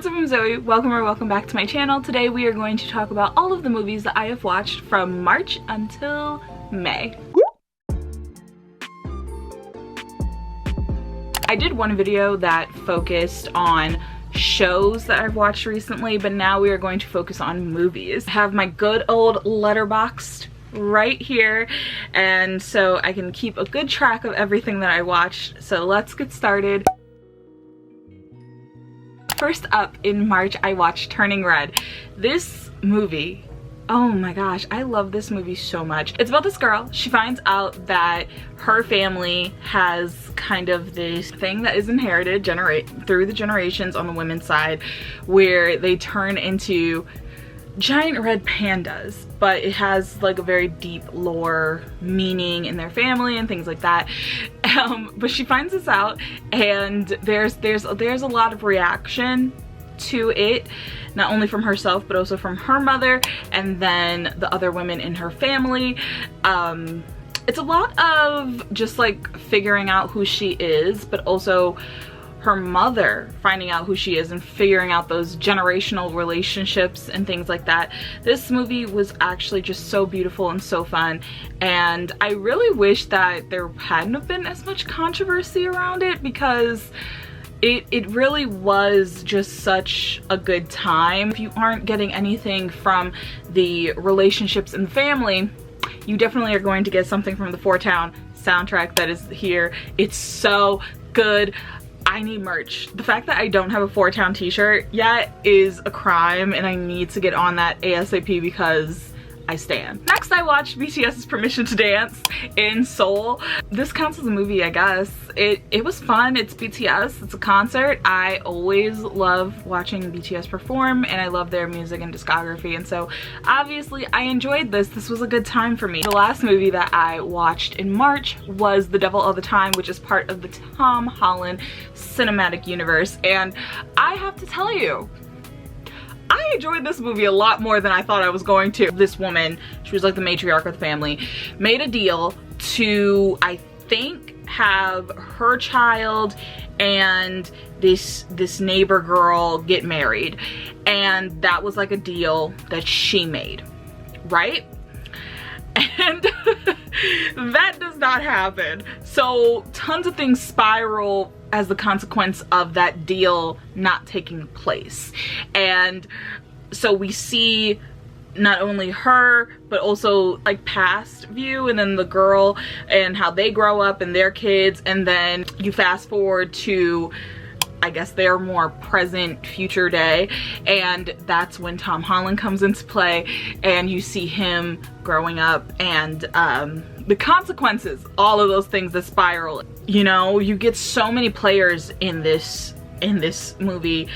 what's up, I'm Zoe. Welcome back to my channel. Today we are going to talk about all of the movies that I have watched from March until May. I did one video that focused on shows that I've watched recently, but now we are going to focus on movies. I have my good old Letterboxd right here, and so I can keep a good track of everything that I watched. So let's get started. First up in March, I watched Turning Red. This movie, oh my gosh, I love this movie so much. It's about this girl. She finds out that her family has kind of this thing that is inherited through the generations on the women's side, where they turn into giant red pandas, but it has like a very deep lore meaning in their family and things like that. But she finds this out, and there's a lot of reaction to it, not only from herself but also from her mother and then the other women in her family. It's a lot of just like figuring out who she is, but also her mother finding out who she is and figuring out those generational relationships and things like that. This movie was actually just so beautiful and so fun, and I really wish that there hadn't have been as much controversy around it, because it really was just such a good time. If you aren't getting anything from the relationships in the family, you definitely are going to get something from the Four Town soundtrack that is here. It's so good. I need merch. The fact that I don't have a Four Town t-shirt yet is a crime, and I need to get on that ASAP because I stan. Next, I watched BTS's Permission to Dance in Seoul. This counts as a movie, I guess. It was fun. It's BTS. It's a concert. I always love watching BTS perform, and I love their music and discography, and so obviously I enjoyed this. This was a good time for me. The last movie that I watched in March was The Devil All the Time, which is part of the Tom Holland cinematic universe, and I have to tell you, I enjoyed this movie a lot more than I thought I was going to. This woman, she was like the matriarch of the family, made a deal to, I think, have her child and this neighbor girl get married, and that was like a deal that she made, right? And that does not happen. So tons of things spiral as the consequence of that deal not taking place. And so we see not only her, but also like past view, and then the girl and how they grow up and their kids, and then you fast forward to, I guess, their more present future day, and that's when Tom Holland comes into play, and you see him growing up and the consequences, all of those things that spiral. You know, you get so many players in this movie.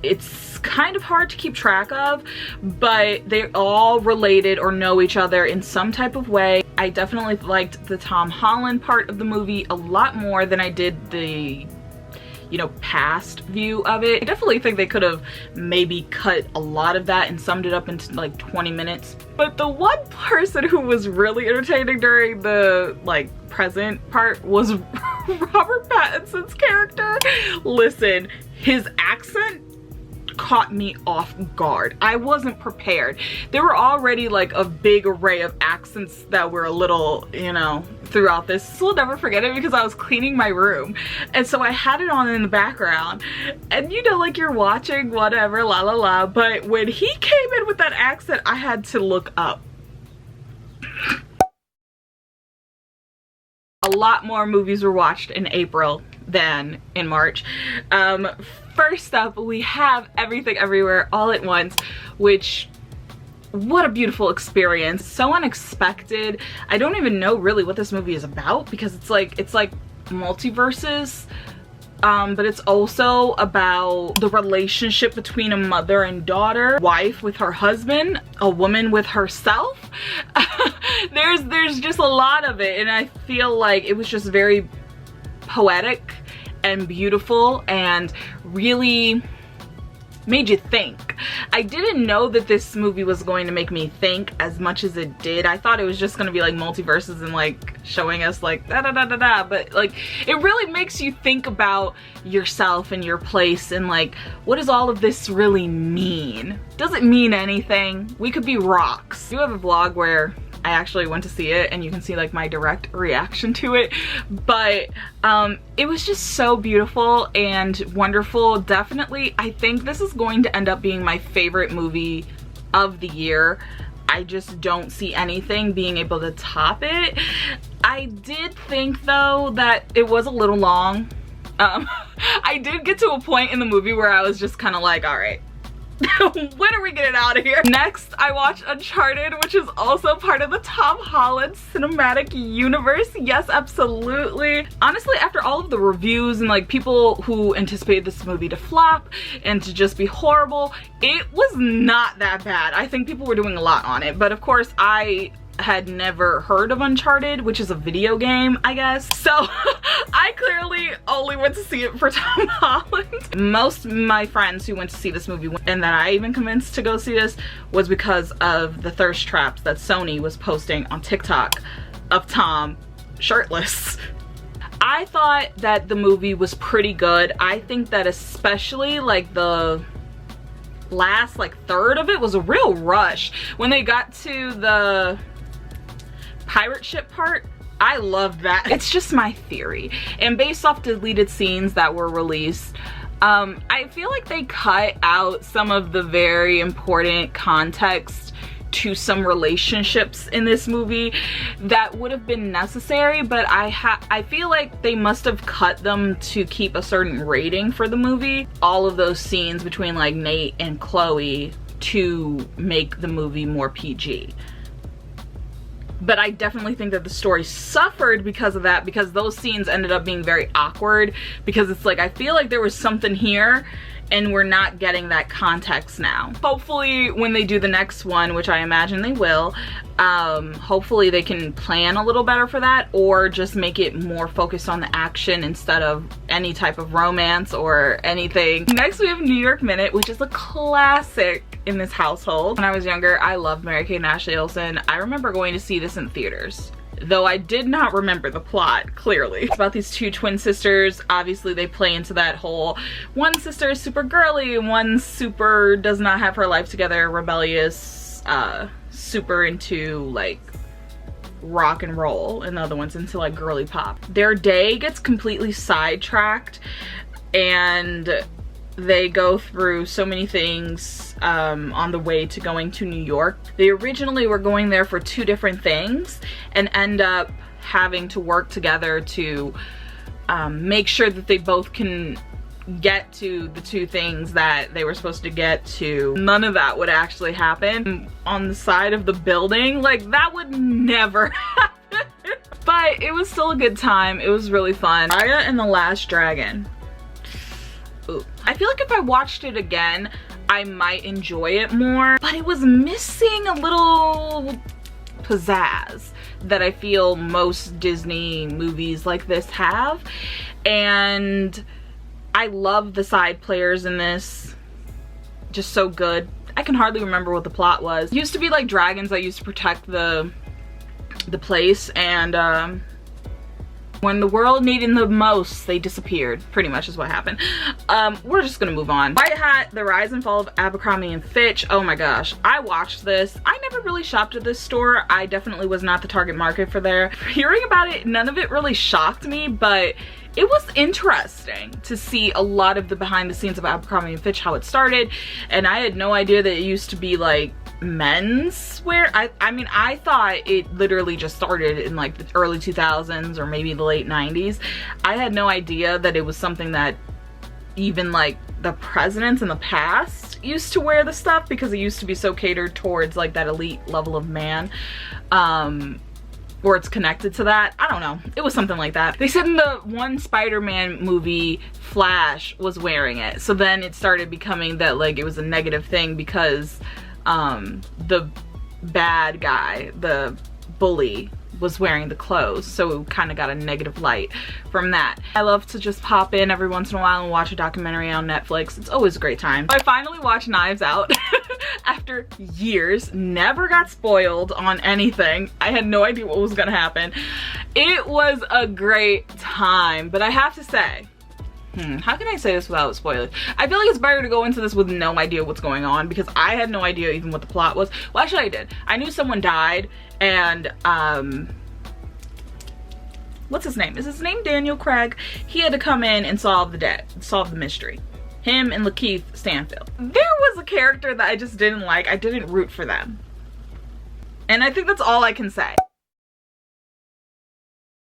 It's kind of hard to keep track of, but they're all related or know each other in some type of way. I definitely liked the Tom Holland part of the movie a lot more than I did the, you know, past view of it. I definitely think they could have maybe cut a lot of that and summed it up into like 20 minutes. But the one person who was really entertaining during the like present part was Robert Pattinson's character. Listen, his accent caught me off guard. I wasn't prepared. There were already like a big array of accents that were a little, you know, throughout this. I'll never forget it because I was cleaning my room, and so I had it on in the background, and you know, like you're watching whatever, la la la, but when he came in with that accent, I had to look up. A lot more movies were watched in April than in March. First up, we have Everything Everywhere All at Once, which, what a beautiful experience. So unexpected. I don't even know really what this movie is about, because it's like multiverses, but it's also about the relationship between a mother and daughter, wife with her husband, a woman with herself. There's just a lot of it, and I feel like it was just very poetic and beautiful, and really made you think. I didn't know that this movie was going to make me think as much as it did. I thought it was just gonna be like multiverses and like showing us like da da da da da, but like it really makes you think about yourself and your place and like, what does all of this really mean? Does it mean anything? We could be rocks. I do have a vlog where I actually went to see it and you can see like my direct reaction to it, but it was just so beautiful and wonderful. Definitely, I think this is going to end up being my favorite movie of the year. I just don't see anything being able to top it. I did think though that it was a little long. I did get to a point in the movie where I was just kind of like, all right, when are we getting out of here? Next, I watched Uncharted, which is also part of the Tom Holland cinematic universe. Yes, absolutely. Honestly, after all of the reviews and like people who anticipated this movie to flop and to just be horrible, it was not that bad. I think people were doing a lot on it, but of course I had never heard of Uncharted, which is a video game, I guess. So I clearly only went to see it for Tom Holland. Most of my friends who went to see this movie and that I even convinced to go see this was because of the thirst traps that Sony was posting on TikTok of Tom shirtless. I thought that the movie was pretty good. I think that especially like the last like third of it was a real rush. When they got to the pirate ship part, I loved that. It's just my theory, and based off deleted scenes that were released, I feel like they cut out some of the very important context to some relationships in this movie that would have been necessary, but I feel like they must have cut them to keep a certain rating for the movie. All of those scenes between like Nate and Chloe to make the movie more PG. But I definitely think that the story suffered because of that, because those scenes ended up being very awkward, because it's like, I feel like there was something here and we're not getting that context now. Hopefully when they do the next one, which I imagine they will, hopefully they can plan a little better for that, or just make it more focused on the action instead of any type of romance or anything. Next we have New York Minute, which is a classic in this household. When I was younger, I loved Mary-Kate and Ashley Olsen. I remember going to see this in theaters, though I did not remember the plot, clearly. It's about these two twin sisters. Obviously they play into that whole, one sister is super girly and one super does not have her life together, rebellious, super into like rock and roll, and the other one's into like girly pop. Their day gets completely sidetracked and they go through so many things on the way to going to New York. They originally were going there for two different things and end up having to work together to make sure that they both can get to the two things that they were supposed to get to. None of that would actually happen on the side of the building. Like, that would never happen. But it was still a good time. It was really fun. Raya and the Last Dragon. Ooh. I feel like if I watched it again, I might enjoy it more, but it was missing a little pizzazz that I feel most Disney movies like this have. And I love the side players in this, just so good. I can hardly remember what the plot was. It used to be like dragons that used to protect the place, and when the world needed them most, they disappeared, pretty much is what happened. We're just gonna move on. White Hat, The Rise and Fall of Abercrombie and Fitch. Oh my gosh, I watched this. I never really shopped at this store. I definitely was not the target market for there. Hearing about it, none of it really shocked me, but it was interesting to see a lot of the behind the scenes of Abercrombie and Fitch, how it started. And I had no idea that it used to be like men's wear. I mean, I thought it literally just started in like the early 2000s or maybe the late 90s. I had no idea that it was something that even like the presidents in the past used to wear the stuff, because it used to be so catered towards like that elite level of man. Or it's connected to that. I don't know. It was something like that. They said in the one Spider-Man movie, Flash was wearing it. So then it started becoming that like it was a negative thing, because the bad guy, the bully, was wearing the clothes, so it kind of got a negative light from that. I love to just pop in every once in a while and watch a documentary on Netflix. It's always a great time. I finally watched Knives Out after years. Never got spoiled on anything. I had no idea what was gonna happen. It was a great time, but I have to say, how can I say this without spoilers? I feel like it's better to go into this with no idea what's going on, because I had no idea even what the plot was. Well, actually I did. I knew someone died, and what's his name? Is his name Daniel Craig? He had to come in and solve the mystery. Him and Lakeith Stanfield. There was a character that I just didn't like. I didn't root for them. And I think that's all I can say.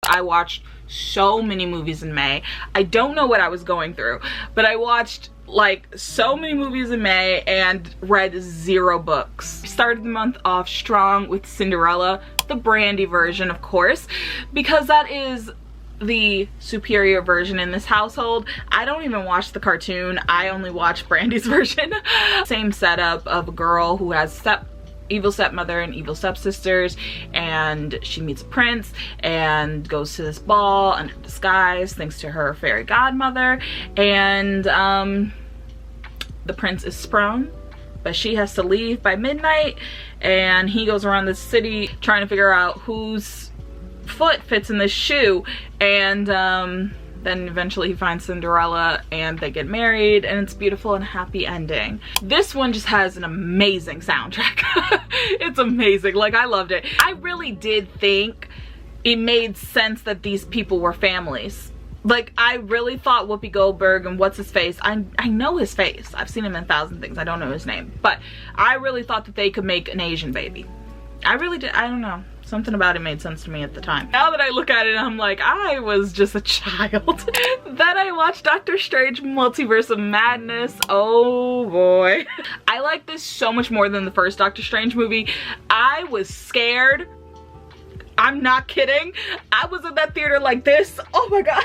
I watched so many movies in May. I don't know what I was going through, but I watched like so many movies in May and read 0 books. I started the month off strong with Cinderella, the Brandy version, of course, because that is the superior version in this household. I don't even watch the cartoon. I only watch Brandy's version. Same setup of a girl who has evil stepmother and evil stepsisters, and she meets a prince and goes to this ball under disguise thanks to her fairy godmother, and the prince is sprung, but she has to leave by midnight, and he goes around the city trying to figure out whose foot fits in this shoe, and then eventually he finds Cinderella and they get married, and it's beautiful and happy ending. This one just has an amazing soundtrack. It's amazing. Like, I loved it. I really did think it made sense that these people were families. Like, I really thought Whoopi Goldberg and what's his face, I know his face. I've seen him in 1,000 things. I don't know his name. But I really thought that they could make an Asian baby. I really did. I don't know. Something about it made sense to me at the time. Now that I look at it, I'm like, I was just a child. Then I watched Doctor Strange Multiverse of Madness. Oh boy. I like this so much more than the first Doctor Strange movie. I was scared. I'm not kidding. I was in that theater like this. Oh my god.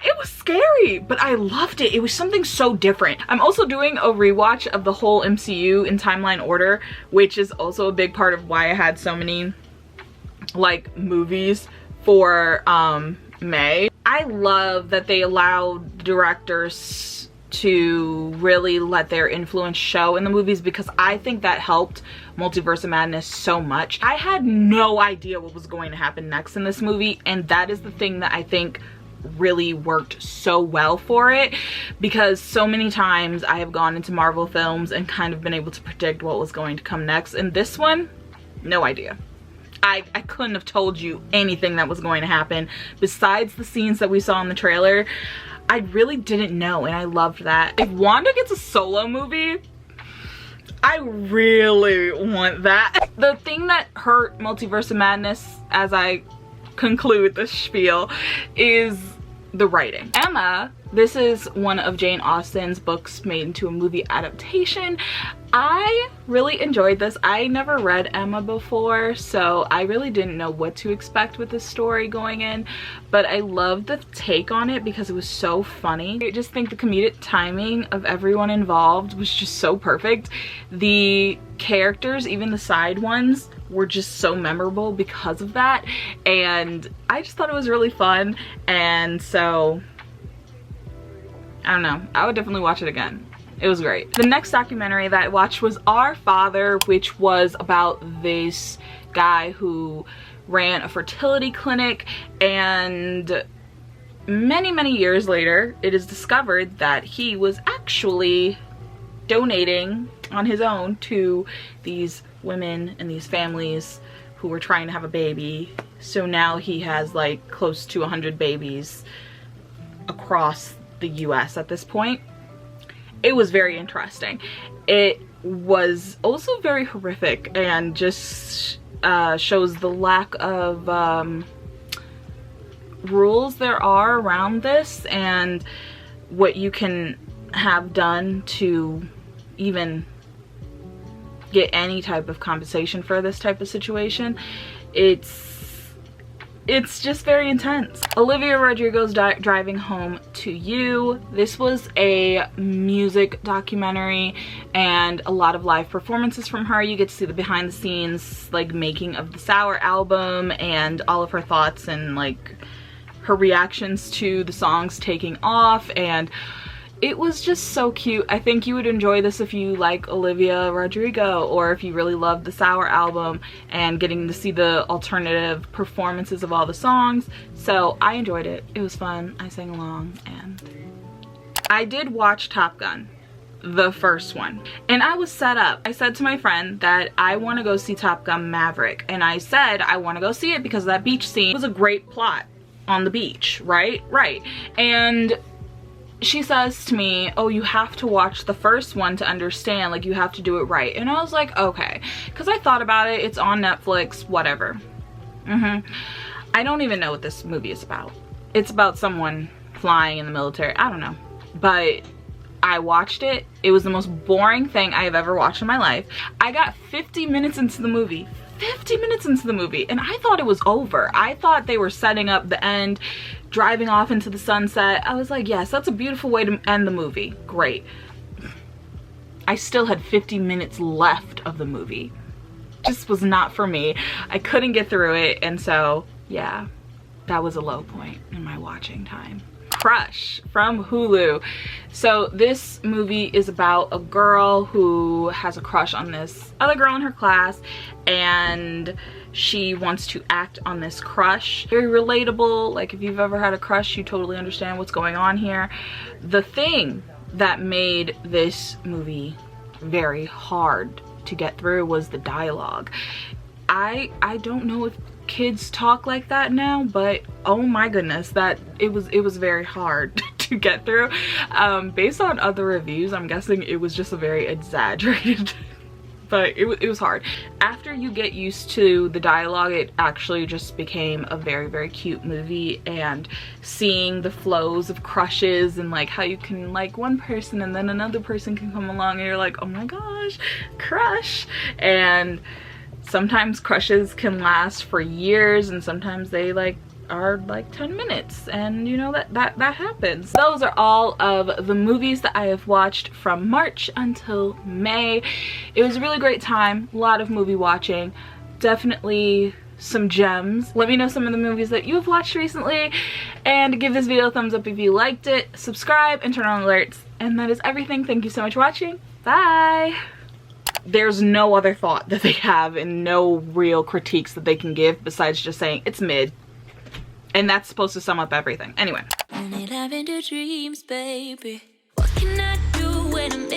It was scary, but I loved it. It was something so different. I'm also doing a rewatch of the whole MCU in timeline order, which is also a big part of why I had so many like movies for May. I love that they allowed directors to really let their influence show in the movies, because I think that helped Multiverse of Madness so much. I had no idea what was going to happen next in this movie, and that is the thing that I think really worked so well for it, because so many times I have gone into Marvel films and kind of been able to predict what was going to come next, and this one, no idea. I couldn't have told you anything that was going to happen besides the scenes that we saw in the trailer. I really didn't know, and I loved that. If Wanda gets a solo movie, I really want that. The thing that hurt Multiverse of Madness, as I conclude this spiel, is the writing. Emma, this is one of Jane Austen's books made into a movie adaptation. I really enjoyed this. I never read Emma before, so I really didn't know what to expect with this story going in, but I loved the take on it because it was so funny. I just think the comedic timing of everyone involved was just so perfect. The characters, even the side ones, were just so memorable because of that, and I just thought it was really fun, and so I don't know, I would definitely watch it again. It was great. The next documentary that I watched was Our Father, which was about this guy who ran a fertility clinic, and many years later it is discovered that he was actually donating on his own to these women and these families who were trying to have a baby. So now he has like close to 100 babies across the US at this point. It was very interesting. It was also very horrific and just shows the lack of rules there are around this, and what you can have done to even get any type of compensation for this type of situation. It's it's just very intense. Olivia Rodrigo's Driving Home to You. This was a music documentary and a lot of live performances from her. You get to see the behind the scenes like making of the Sour album and all of her thoughts and like her reactions to the songs taking off, and it was just so cute. I think you would enjoy this if you like Olivia Rodrigo, or if you really love the Sour album and getting to see the alternative performances of all the songs. So I enjoyed it. It was fun. I sang along, and I did watch Top Gun, the first one, and I was set up. I said to my friend that I want to go see Top Gun Maverick, and I said I want to go see it because that beach scene was a great plot on the beach, right? And she says to me, oh, you have to watch the first one to understand, like you have to do it right. And I was like, okay, because I thought about it. It's on Netflix, whatever. I don't even know what this movie is about. It's about someone flying in the military. I don't know, but I watched it. It was the most boring thing I have ever watched in my life. I got 50 minutes into the movie. 50 minutes into the movie, and I thought it was over. I thought they were setting up the end, driving off into the sunset. I was like, yes, that's a beautiful way to end the movie. Great. I still had 50 minutes left of the movie. Just was not for me. I couldn't get through it, and so yeah, that was a low point in my watching time. Crush from Hulu. So this movie is about a girl who has a crush on this other girl in her class, and she wants to act on this crush. Very relatable. Like if you've ever had a crush, you totally understand what's going on here. The thing that made this movie very hard to get through was the dialogue. I don't know if kids talk like that now, but oh my goodness, that it was very hard to get through. Based on other reviews, I'm guessing it was just a very exaggerated but it was hard. After you get used to the dialogue, it actually just became a very, very cute movie, and seeing the flows of crushes and like how you can like one person and then another person can come along and you're like, oh my gosh, crush. And sometimes crushes can last for years, and sometimes they like are like 10 minutes, and you know that happens. Those are all of the movies that I have watched from March until May. It was a really great time, a lot of movie watching, definitely some gems. Let me know some of the movies that you have watched recently, and give this video a thumbs up if you liked it, subscribe and turn on alerts, and that is everything. Thank you so much for watching. Bye. There's no other thought that they have and no real critiques that they can give besides just saying it's mid. And that's supposed to sum up everything. Anyway. Only having the dreams, baby. What can I do when I'm